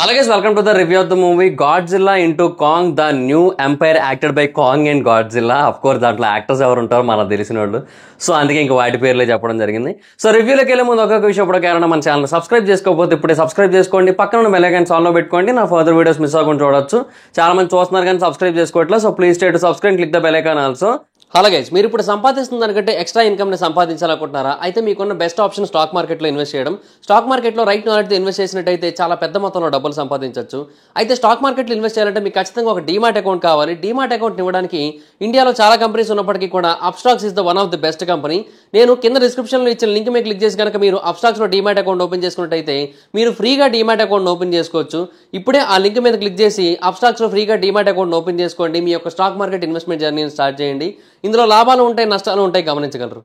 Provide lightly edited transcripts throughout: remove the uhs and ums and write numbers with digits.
Hello guys, welcome to the review of the movie Godzilla into Kong, the new empire acted by Kong and Godzilla. Of course, దాంట్లో actors ఎవరు ఉంటారో మనకు తెలిసిన వాళ్ళు. So అందుకే ఇంకా వాటి పేర్లే చెప్పడం జరిగింది. సో రివ్యూలోకి వెళ్ళే ముందు ఒక్కొక్క విషయం కూడా కారణం మన ఛానల్ సబ్స్క్రైబ్ చేసుకోకపోతే ఇప్పుడే సబ్స్క్రైబ్ చేసుకోండి. పక్కన ఉన్న బెల్ ఐకాన్ ఆన్లో పెట్టుకోండి. నా ఫర్దర్ వీడియోస్ మిస్ అవ్వకుండా చూడొచ్చు. చాలా మంది చూస్తున్నారు కానీ సబ్స్క్రైబ్ చేసుకోవట్లేదు. So please stay to subscribe, click the bell icon also. Hello guys, మీరు ఇప్పుడు సంపాదిస్తున్న దానికంటే ఎక్స్ట్రా ఇన్కమ్ని సంపాదించాలనుకుంటున్నారా? అయితే మీకున్న బెస్ట్ ఆప్షన్ స్టాక్ మార్కెట్లో ఇన్వెస్ట్ చేయడం. స్టాక్ మార్కెట్లో రైట్ నాలెడ్జ్తో ఇన్వెస్ట్ చేసినట్టయితే చాలా పెద్ద మొత్తంలో డబ్బులు సంపాదించవచ్చు. అయితే స్టాక్ మార్కెట్లో ఇన్వెస్ట్ చేయాలంటే మీకు ఖచ్చితంగా ఒక డీమాట్ అకౌంట్ కావాలి. డీమాట్ అకౌంట్ ఇవ్వడానికి ఇండియాలో చాలా కంపెనీస్ ఉన్నప్పటికీ కూడా Upstox is the one of the best company. నేను కింద డిస్క్రిప్షన్లో ఇచ్చిన లింక్ మీద క్లిక్ చేసి కనుక మీరు అప్స్టాక్స్లో డీమాట్ అకౌంట్ ఓపెన్ చేసుకున్నట్టయితే మీరు ఫ్రీగా డీమాట్ అకౌంట్ ఓపెన్ చేసుకోవచ్చు. ఇప్పుడే ఆ లింక్ మీద క్లిక్ చేసి అప్స్టాక్స్లో ఫ్రీగా డీమాట్ అకౌంట్ ఓపెన్ చేసుకోండి. మీ యొక్క స్టాక్ మార్కెట్ ఇన్వెస్ట్మెంట్ జర్నీని స్టార్ట్ చేయండి. ఇందులో లాభాలు ఉంటాయి, నష్టాలు ఉంటాయి, గమనించగలరు.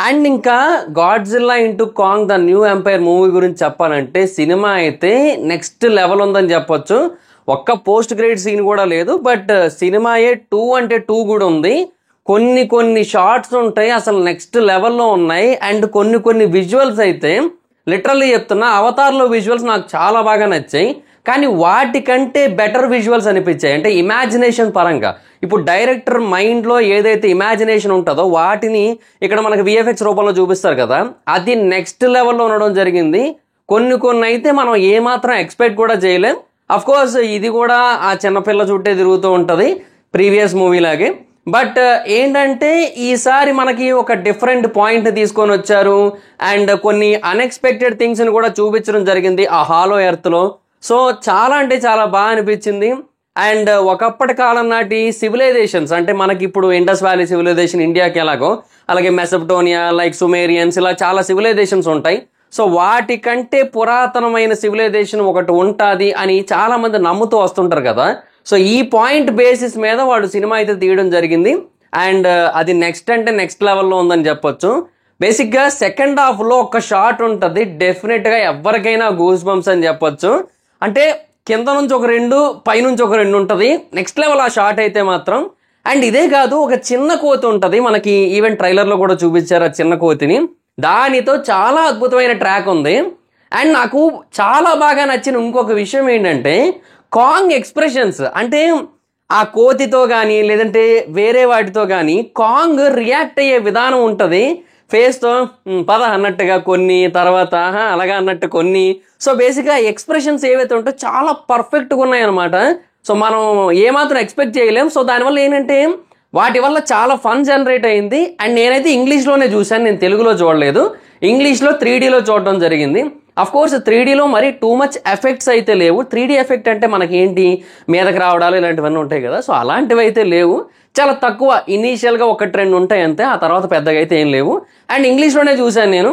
అండ్ ఇంకా Godzilla into Kong the new empire movie గురించి చెప్పాలంటే సినిమా అయితే నెక్స్ట్ లెవెల్ ఉందని చెప్పొచ్చు. ఒక్క పోస్ట్ గ్రేడ్ సీన్ కూడా లేదు, బట్ సినిమాయే 2 అంటే 2 కూడా ఉంది. కొన్ని షార్ట్స్ ఉంటాయి అసలు నెక్స్ట్ లెవెల్లో ఉన్నాయి. అండ్ కొన్ని విజువల్స్ అయితే లిటరల్లీ చెప్తున్నా, అవతార్లో విజువల్స్ నాకు చాలా బాగా నచ్చాయి. కానీ వాటికంటే బెటర్ విజువల్స్ అనిపించాయి. అంటే ఇమాజినేషన్ పరంగా ఇప్పుడు డైరెక్టర్ మైండ్లో ఏదైతే ఇమాజినేషన్ ఉంటుందో వాటిని ఇక్కడ మనకి విఎఫ్ఎక్స్ రూపంలో చూపిస్తారు కదా, అది నెక్స్ట్ లెవెల్లో ఉండడం జరిగింది. కొన్ని అయితే మనం ఏమాత్రం ఎక్స్పెక్ట్ కూడా చేయలేం. అఫ్కోర్స్ ఇది కూడా ఆ చిన్నపిల్ల చుట్టే తిరుగుతూ ఉంటుంది ప్రీవియస్ మూవీ లాగే. బట్ ఏంటంటే ఈసారి మనకి ఒక డిఫరెంట్ పాయింట్ తీసుకొని వచ్చారు. అండ్ కొన్ని అన్ఎక్స్పెక్టెడ్ థింగ్స్ని కూడా చూపించడం జరిగింది ఆ హాలో ఎర్త్లో. సో చాలా అంటే చాలా బాగా అనిపించింది. అండ్ ఒకప్పటి కాలం నాటి సివిలైజేషన్స్, అంటే మనకి ఇప్పుడు ఇండస్ వ్యాలీ సివిలైజేషన్ ఇండియాకి ఎలాగో, అలాగే మెసోపటోమియా, లైక్ సుమేరియన్స్, ఇలా చాలా సివిలైజేషన్స్ ఉంటాయి. సో వాటికంటే పురాతనమైన సివిలైజేషన్ ఒకటి ఉంటుంది అని చాలా మంది నమ్ముతూ వస్తుంటారు కదా. సో ఈ పాయింట్ బేసిస్ మీద వాళ్ళు సినిమా అయితే తీయడం జరిగింది. అండ్ అది నెక్స్ట్ అంటే నెక్స్ట్ లెవెల్లో ఉందని చెప్పొచ్చు. బేసిక్గా సెకండ్ హాఫ్లో ఒక షాట్ ఉంటుంది, డెఫినెట్గా ఎవరికైనా గూస్ బంప్స్ అని చెప్పొచ్చు. అంటే కింద నుంచి ఒక 2, పైనుంచి ఒక 2 ఉంటుంది. నెక్స్ట్ లెవెల్ ఆ షాట్ అయితే మాత్రం. అండ్ ఇదే కాదు, ఒక చిన్న కోతి ఉంటుంది, మనకి ఈవెన్ ట్రైలర్లో కూడా చూపించారు ఆ చిన్న కోతిని. దానితో చాలా అద్భుతమైన ట్రాక్ ఉంది. అండ్ నాకు చాలా బాగా నచ్చిన ఇంకొక విషయం ఏంటంటే కాంగ్ ఎక్స్ప్రెషన్స్. అంటే ఆ కోతితో కానీ లేదంటే వేరే వాటితో కానీ కాంగ్ రియాక్ట్ అయ్యే విధానం ఉంటుంది. ఫేస్తో పద అన్నట్టుగా కొన్ని, తర్వాత అలాగా అన్నట్టు కొన్ని. సో బేసిక్గా ఎక్స్ప్రెషన్స్ ఏవైతే ఉంటాయో చాలా పర్ఫెక్ట్గా ఉన్నాయన్నమాట. సో మనం ఏమాత్రం ఎక్స్పెక్ట్ చేయలేం. సో దానివల్ల ఏంటంటే వాటి వల్ల చాలా ఫన్ జనరేట్ అయింది. అండ్ నేనైతే ఇంగ్లీష్లోనే చూశాను, నేను తెలుగులో చూడలేదు. ఇంగ్లీష్లో 3Dలో చూడడం జరిగింది. అఫ్కోర్స్ 3Dలో మరి టూ మచ్ ఎఫెక్ట్స్ అయితే లేవు. 3D ఎఫెక్ట్ అంటే మనకి ఏంటి, మీదకి రావడాలు ఇలాంటివన్నీ ఉంటాయి కదా. సో అలాంటివి అయితే లేవు, చాలా తక్కువ. ఇనీషియల్గా 1-2 ఉంటాయి అంతే, ఆ తర్వాత పెద్దగా అయితే ఏం లేవు. అండ్ ఇంగ్లీష్లోనే చూశాను నేను,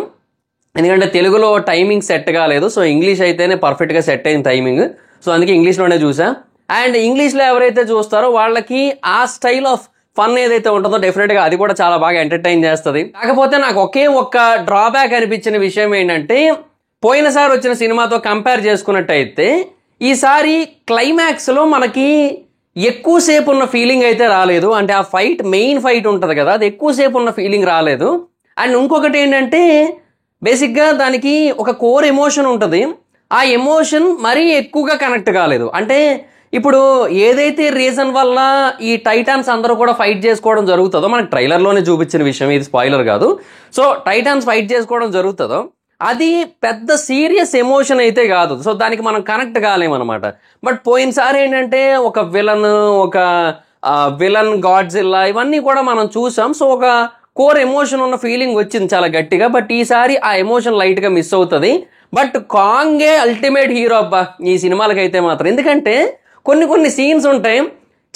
ఎందుకంటే తెలుగులో టైమింగ్ సెట్ కాలేదు. సో ఇంగ్లీష్ అయితేనే పర్ఫెక్ట్గా సెట్ అయింది టైమింగ్. సో అందుకే ఇంగ్లీష్లోనే చూసా. అండ్ ఇంగ్లీష్లో ఎవరైతే చూస్తారో వాళ్ళకి ఆ స్టైల్ ఆఫ్ ఫన్ ఏదైతే ఉంటుందో డెఫినెట్గా అది కూడా చాలా బాగా ఎంటర్టైన్ చేస్తుంది. కాకపోతే నాకు ఒకే ఒక్క డ్రాబ్యాక్ అనిపించిన విషయం ఏంటంటే, పోయినసారి వచ్చిన సినిమాతో కంపేర్ చేసుకున్నట్టయితే ఈసారి క్లైమాక్స్లో మనకి ఎక్కువసేపు ఉన్న ఫీలింగ్ అయితే రాలేదు. అంటే ఆ ఫైట్, మెయిన్ ఫైట్ ఉంటుంది కదా, అది ఎక్కువసేపు ఉన్న ఫీలింగ్ రాలేదు. అండ్ ఇంకొకటి ఏంటంటే బేసిక్గా దానికి ఒక కోర్ ఎమోషన్ ఉంటుంది, ఆ ఎమోషన్ మరీ ఎక్కువగా కనెక్ట్ కాలేదు. అంటే ఇప్పుడు ఏదైతే రీజన్ వల్ల ఈ టైటాన్స్ అందరూ కూడా ఫైట్ చేసుకోవడం జరుగుతుందో, మనకి ట్రైలర్లోనే చూపించిన విషయం, ఇది స్పాయిలర్ కాదు. సో టైటాన్స్ ఫైట్ చేసుకోవడం జరుగుతుందో అది పెద్ద సీరియస్ ఎమోషన్ అయితే కాదు. సో దానికి మనం కనెక్ట్ కాలేమన్నమాట. బట్ పోయినసారి ఏంటంటే ఒక విలన్ గాడ్జిల్లా ఇవన్నీ కూడా మనం చూసాం. సో ఒక కోర్ ఎమోషన్ ఉన్న ఫీలింగ్ వచ్చింది చాలా గట్టిగా. బట్ ఈసారి ఆ ఎమోషన్ లైట్గా మిస్ అవుతుంది. బట్ కాంగే అల్టిమేట్ హీరో అబ్బా ఈ సినిమాలకైతే మాత్రం. ఎందుకంటే కొన్ని సీన్స్ ఉంటాయి,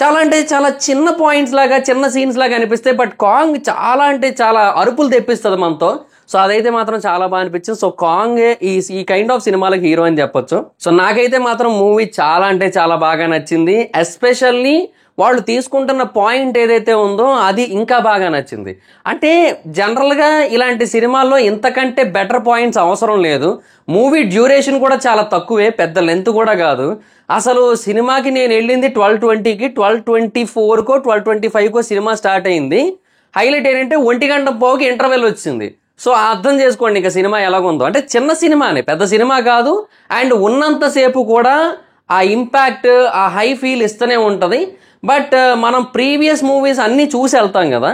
చాలా అంటే చాలా చిన్న పాయింట్స్ లాగా, చిన్న సీన్స్ లాగా అనిపిస్తాయి. బట్ కాంగ్ చాలా అంటే చాలా అరుపులు తెప్పిస్తుంది మనతో. సో అదైతే మాత్రం చాలా బాగా అనిపించింది. సో కాంగే ఈ కైండ్ ఆఫ్ సినిమాలకు హీరో అని చెప్పొచ్చు. సో నాకైతే మాత్రం మూవీ చాలా అంటే చాలా బాగా నచ్చింది. ఎస్పెషల్లీ వాళ్ళు తీసుకుంటున్న పాయింట్ ఏదైతే ఉందో అది ఇంకా బాగా నచ్చింది. అంటే జనరల్గా ఇలాంటి సినిమాల్లో ఇంతకంటే బెటర్ పాయింట్స్ అవసరం లేదు. మూవీ డ్యూరేషన్ కూడా చాలా తక్కువే, పెద్ద లెంత్ కూడా కాదు. అసలు సినిమాకి నేను వెళ్ళింది 12:20కి, 12:24కో 12:25కో సినిమా స్టార్ట్ అయింది. హైలైట్ ఏంటంటే 1:15కి ఇంటర్వెల్ వచ్చింది. సో అర్థం చేసుకోండి ఇంకా సినిమా ఎలాగుందో. అంటే చిన్న సినిమానే, పెద్ద సినిమా కాదు. అండ్ ఉన్నంతసేపు కూడా ఆ ఇంపాక్ట్, ఆ హై ఫీల్ ఇస్తూనే ఉంటుంది. బట్ మనం ప్రీవియస్ మూవీస్ అన్నీ చూసి వెళ్తాం కదా,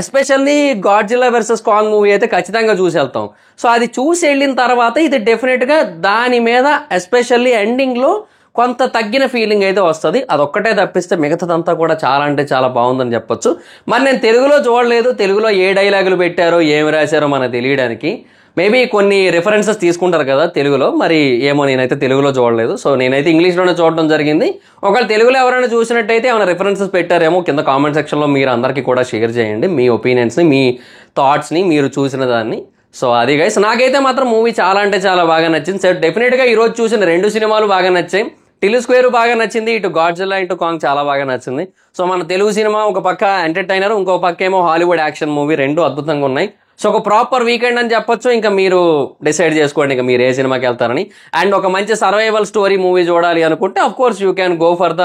especially Godzilla versus Kong movie అయితే ఖచ్చితంగా చూసి వెళ్తాం. సో అది చూసి వెళ్ళిన తర్వాత ఇది డెఫినెట్గా దాని మీద ఎస్పెషల్లీ ఎండింగ్లో కొంత తగ్గిన ఫీలింగ్ అయితే వస్తుంది. అదొక్కటే తప్పిస్తే మిగతాదంతా కూడా చాలా అంటే చాలా బాగుందని చెప్పొచ్చు. మరి నేను తెలుగులో చూడలేదు, తెలుగులో ఏ డైలాగులు పెట్టారో ఏమి రాశారో మనకు తెలియడానికి. మేబీ కొన్ని రిఫరెన్సెస్ తీసుకుంటారు కదా తెలుగులో, మరి ఏమో నేనైతే తెలుగులో చూడలేదు. సో నేనైతే ఇంగ్లీష్లోనే చూడడం జరిగింది. ఒకవేళ తెలుగులో ఎవరైనా చూసినట్టయితే ఏమైనా రిఫరెన్సెస్ పెట్టారేమో కింద కామెంట్ సెక్షన్లో మీరు అందరికీ కూడా షేర్ చేయండి, మీ ఒపీనియన్స్ని, మీ థాట్స్ని, మీరు చూసిన దాన్ని. సో అది గైస్, నాకైతే మాత్రం మూవీ చాలా అంటే చాలా బాగా నచ్చింది. సో డెఫినెట్గా ఈరోజు చూసిన 2 సినిమాలు బాగా నచ్చాయి. టిల్లు స్క్వేర్ బాగా నచ్చింది, ఇటు గాడ్జిల్లా ఇటు కాంగ్ చాలా బాగా నచ్చింది. సో మన తెలుగు సినిమా ఒక పక్క ఎంటర్టైనర్, ఇంకో పక్క ఏమో హాలీవుడ్ యాక్షన్ మూవీ, 2 అద్భుతంగా ఉన్నాయి. సో ఒక ప్రాపర్ వీకెండ్ అని చెప్పొచ్చు. ఇంకా మీరు డిసైడ్ చేసుకోండి ఇంకా మీరు ఏ సినిమాకి వెళ్తారని. అండ్ ఒక మంచి సర్వైవల్ స్టోరీ మూవీ చూడాలి అనుకుంటే of course you can go for the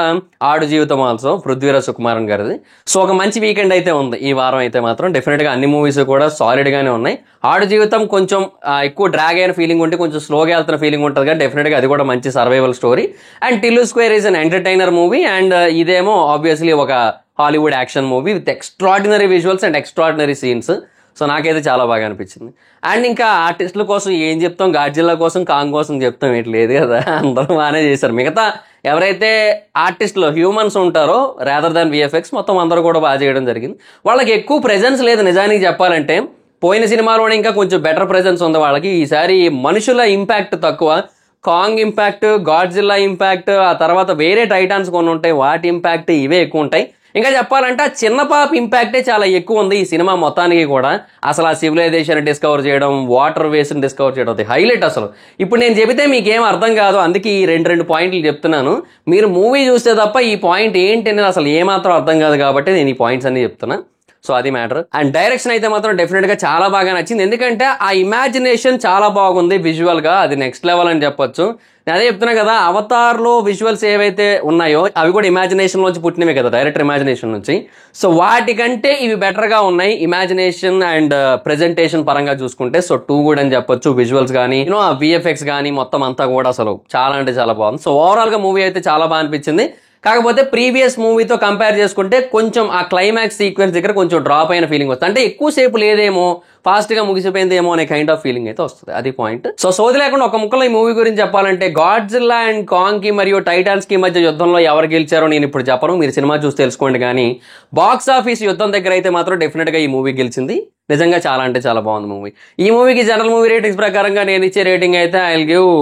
ఆడు జీవితం ఆల్సో, పృథ్వీరాజ్ సుకుమారన్ గారిది. సో ఒక మంచి వీకెండ్ అయితే ఉంది ఈ వారం అయితే మాత్రం. డెఫినెట్గా అన్ని మూవీస్ కూడా సాలిడ్గానే ఉన్నాయి. ఆడు జీవితం కొంచెం ఎక్కువ డ్రాగ్ అయిన ఫీలింగ్ ఉంటే, కొంచెం స్లోగా వెళ్తున్న ఫీలింగ్ ఉంటుంది కానీ డెఫినెట్గా అది కూడా మంచి survival story. And Tillu square is an entertainer movie. And ఇదేమో ఆబ్వియస్లీ ఒక Hollywood action movie with extraordinary visuals and extraordinary scenes. So నాకైతే చాలా బాగా అనిపించింది. అండ్ ఇంకా ఆర్టిస్టుల కోసం ఏం చెప్తాం, గాడ్జిల్లా కోసం కాంగ్ కోసం చెప్తాం, ఏంటి లేదు కదా, అందరూ బాగానే చేశారు. మిగతా ఎవరైతే ఆర్టిస్టులు హ్యూమన్స్ ఉంటారో రాదర్ దాన్ విఎఫ్ఎక్స్, మొత్తం అందరూ కూడా బాగా చేయడం జరిగింది. వాళ్ళకి ఎక్కువ ప్రెజెన్స్ లేదు నిజానికి చెప్పాలంటే. పోయిన సినిమాలోనే ఇంకా కొంచెం బెటర్ ప్రెజెన్స్ ఉంది వాళ్ళకి. ఈసారి మనుషుల ఇంపాక్ట్ తక్కువ, కాంగ్ ఇంపాక్ట్, గాడ్జిల్లా ఇంపాక్ట్, ఆ తర్వాత వేరే టైటాన్స్ కొన్ని ఉంటాయి వాటి ఇంపాక్ట్, ఇవే ఎక్కువ ఉంటాయి. ఇంకా చెప్పాలంటే ఆ చిన్న పాప ఇంపాక్టే చాలా ఎక్కువ ఉంది ఈ సినిమా మొత్తానికి కూడా. అసలు ఆ సివిలైజేషన్ డిస్కవర్ చేయడం, వాటర్ వేస్ని డిస్కవర్ చేయడం, అది హైలైట్ అసలు. ఇప్పుడు నేను చెబితే మీకేం అర్థం కాదు, అందుకే ఈ 2 పాయింట్లు చెప్తున్నాను. మీరు మూవీ చూస్తే తప్ప ఈ పాయింట్ ఏంటి అనేది అసలు ఏమాత్రం అర్థం కాదు కాబట్టి నేను ఈ పాయింట్స్ అన్ని చెప్తున్నా. సో అది మ్యాటర్. అండ్ డైరెక్షన్ అయితే మాత్రం డెఫినెట్గా చాలా బాగా నచ్చింది. ఎందుకంటే ఆ ఇమాజినేషన్ చాలా బాగుంది విజువల్గా, అది నెక్స్ట్ లెవెల్ అని చెప్పొచ్చు. నేను అదే చెప్తున్నా కదా, అవతార్లో విజువల్స్ ఏవైతే ఉన్నాయో అవి కూడా ఇమాజినేషన్ నుంచి పుట్టినవే కదా, డైరెక్టర్ ఇమాజినేషన్ నుంచి. సో వాటికంటే ఇవి బెటర్గా ఉన్నాయి ఇమాజినేషన్ అండ్ ప్రెజెంటేషన్ పరంగా చూసుకుంటే. సో 2 గుడ్ అని చెప్పొచ్చు. విజువల్స్ కానీ ఆ విఎఫ్ఎక్స్ కానీ మొత్తం అంతా కూడా అసలు చాలా అంటే చాలా బాగుంది. సో ఓవరాల్గా మూవీ అయితే చాలా బాగా అనిపించింది. కాకపోతే ప్రీవియస్ మూవీతో కంపేర్ చేసుకుంటే కొంచెం ఆ క్లైమాక్స్ సీక్వెన్స్ దగ్గర కొంచెం డ్రాప్ అయిన ఫీలింగ్ వస్తుంది. అంటే ఎక్కువసేపు లేదేమో, ఫాస్ట్గా ముగిసిపోయిందేమో అనే కైండ్ ఆఫ్ ఫీలింగ్ అయితే వస్తుంది. అది పాయింట్. సో సోది లేకుండా ఒక ముక్కలో ఈ మూవీ గురించి చెప్పాలంటే, గాడ్జిల్లా అండ్ కాంగ్ కి మరియు టైటాన్స్ కి మధ్య యుద్ధంలో ఎవరు గెలిచారో నేను ఇప్పుడు చెప్పను, మీరు సినిమా చూసి తెలుసుకోండి. కానీ బాక్స్ ఆఫీస్ యుద్ధం దగ్గర అయితే మాత్రం డెఫినెట్గా ఈ మూవీ గెలిచింది. నిజంగా చాలా అంటే చాలా బాగుంది మూవీ. ఈ మూవీకి జనరల్ మూవీ రేటింగ్స్ ప్రకారంగా నేను ఇచ్చే రేటింగ్ అయితే I will give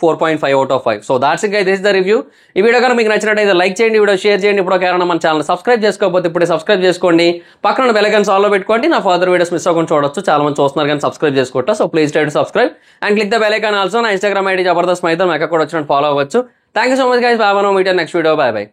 4.5 out of 5. So that's it guys, this is the review. ఈ వీడియో కనుక మీకు నచ్చినట్టయితే లైక్ చేయండి, వీడియో షేర్ చేయండి. ఇప్పుడు ఎవరైనా మన ఛానల్ సబ్స్క్రైబ్ చేసుకోకపోతే ఇప్పుడే సబ్స్క్రైబ్ చేసుకోండి. పక్కన బెల్ ఐకాన్ ఆల్లో పెట్టుకోండి, నా ఫర్దర్ వీడియోస్ మిస్ అవ్వకుండా చూడొచ్చు. చాలా మంది చూస్తున్నారు కానీ సబ్స్క్రైబ్ చేసుకోవట్లేదు. So please try to subscribe and click the bell icon also. నా ఇన్స్టాగ్రామ్ ఐడి జబర్దస్త్ మైథన్, నాకు కూడా వచ్చినట్టు ఫాలో అవ్వచ్చు. Thank you so much guys. Bye, మనం meet next video. Bye bye.